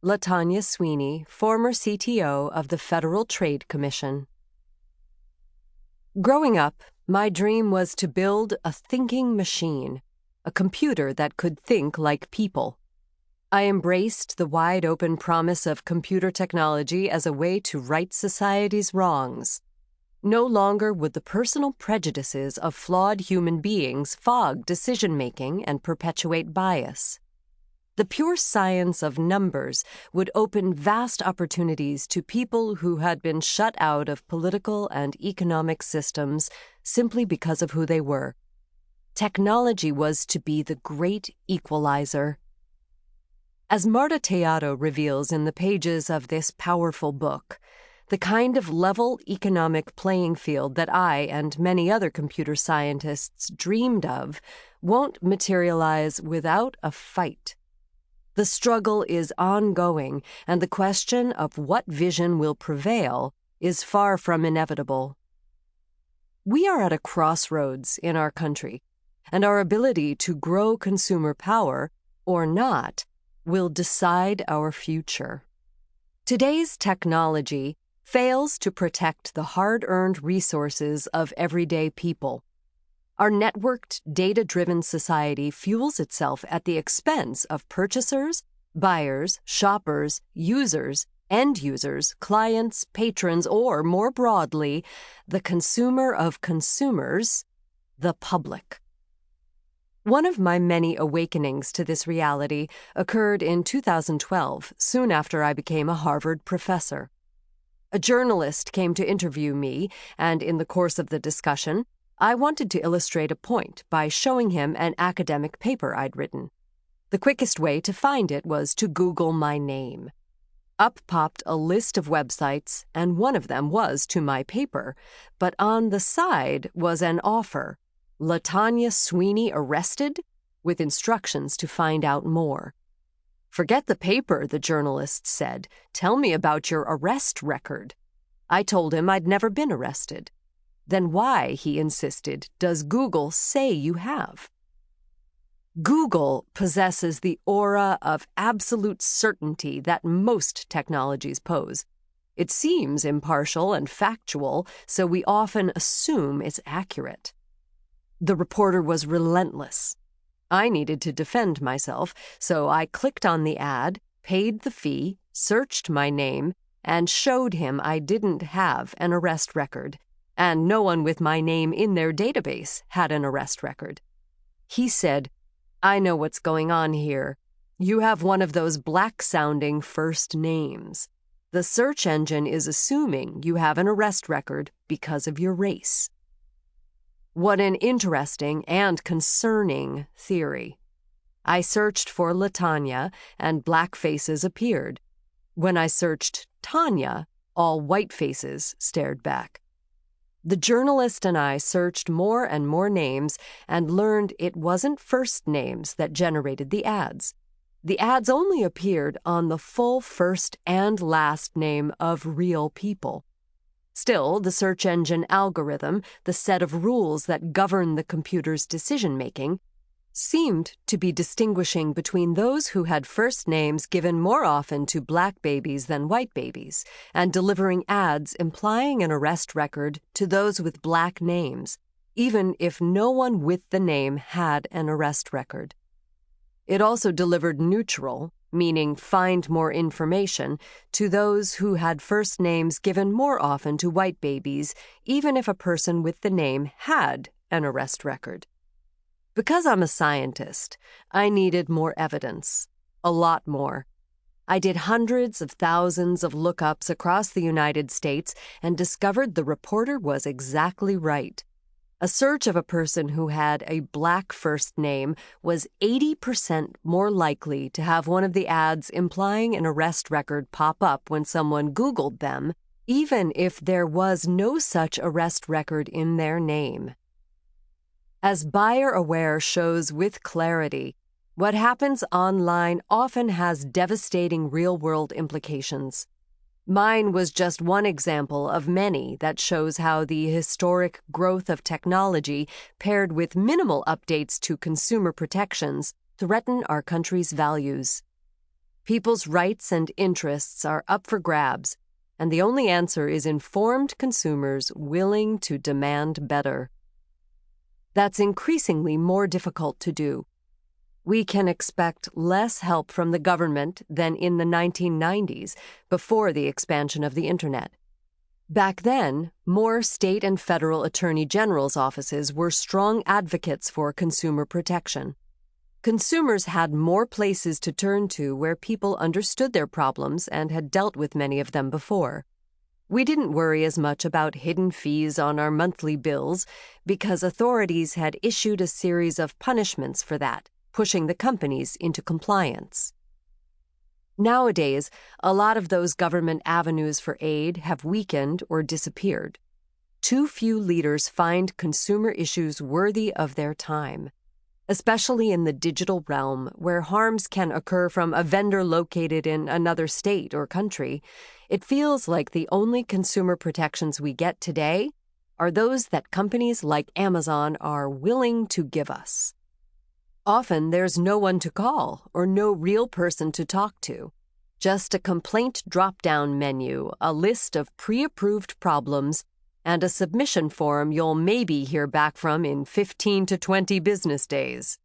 LaTanya Sweeney, former CTO of the Federal Trade Commission. Growing up, my dream was to build a thinking machine, a computer that could think like people. I embraced the wide-open promise of computer technology as a way to right society's wrongs. No longer would the personal prejudices of flawed human beings fog decision-making and perpetuate bias. The pure science of numbers would open vast opportunities to people who had been shut out of political and economic systems simply because of who they were. Technology was to be the great equalizer. As Marta Tellado reveals in the pages of this powerful book, the kind of level economic playing field that I and many other computer scientists dreamed of won't materialize without a fight. The struggle is ongoing, and the question of what vision will prevail is far from inevitable. We are at a crossroads in our country, and our ability to grow consumer power, or not, will decide our future. Today's technology fails to protect the hard-earned resources of everyday people. Our networked, data-driven society fuels itself at the expense of purchasers, buyers, shoppers, users, end users, clients, patrons, or, more broadly, the consumer of consumers, the public. One of my many awakenings to this reality occurred in 2012, soon after I became a Harvard professor. A journalist came to interview me, and in the course of the discussion, I wanted to illustrate a point by showing him an academic paper I'd written. The quickest way to find it was to Google my name. Up popped a list of websites, and one of them was to my paper, but on the side was an offer, LaTanya Sweeney arrested, with instructions to find out more. "Forget the paper," the journalist said. "Tell me about your arrest record." I told him I'd never been arrested. "Then why," he insisted, "does Google say you have?" Google possesses the aura of absolute certainty that most technologies pose. It seems impartial and factual, so we often assume it's accurate. The reporter was relentless. I needed to defend myself, so I clicked on the ad, paid the fee, searched my name, and showed him I didn't have an arrest record. And no one with my name in their database had an arrest record. He said, "I know what's going on here. You have one of those black-sounding first names. The search engine is assuming you have an arrest record because of your race." What an interesting and concerning theory. I searched for LaTanya, and black faces appeared. When I searched Tanya, all white faces stared back. The journalist and I searched more and more names and learned it wasn't first names that generated the ads. The ads only appeared on the full first and last name of real people. Still, the search engine algorithm, the set of rules that govern the computer's decision-making, seemed to be distinguishing between those who had first names given more often to black babies than white babies, and delivering ads implying an arrest record to those with black names, even if no one with the name had an arrest record. It also delivered neutral, meaning find more information, to those who had first names given more often to white babies, even if a person with the name had an arrest record. Because I'm a scientist, I needed more evidence, a lot more. I did hundreds of thousands of lookups across the United States and discovered the reporter was exactly right. A search of a person who had a black first name was 80% more likely to have one of the ads implying an arrest record pop up when someone Googled them, even if there was no such arrest record in their name. As Buyer Aware shows with clarity, what happens online often has devastating real-world implications. Mine was just one example of many that shows how the historic growth of technology, paired with minimal updates to consumer protections, threaten our country's values. People's rights and interests are up for grabs, and the only answer is informed consumers willing to demand better. That's increasingly more difficult to do. We can expect less help from the government than in the 1990s, before the expansion of the Internet. Back then, more state and federal attorney generals' offices were strong advocates for consumer protection. Consumers had more places to turn to where people understood their problems and had dealt with many of them before. We didn't worry as much about hidden fees on our monthly bills because authorities had issued a series of punishments for that, pushing the companies into compliance. Nowadays, a lot of those government avenues for aid have weakened or disappeared. Too few leaders find consumer issues worthy of their time, especially in the digital realm where harms can occur from a vendor located in another state or country. It feels like the only consumer protections we get today are those that companies like Amazon are willing to give us. Often there's no one to call or no real person to talk to. Just a complaint drop-down menu, a list of pre-approved problems, and a submission form you'll maybe hear back from in 15 to 20 business days.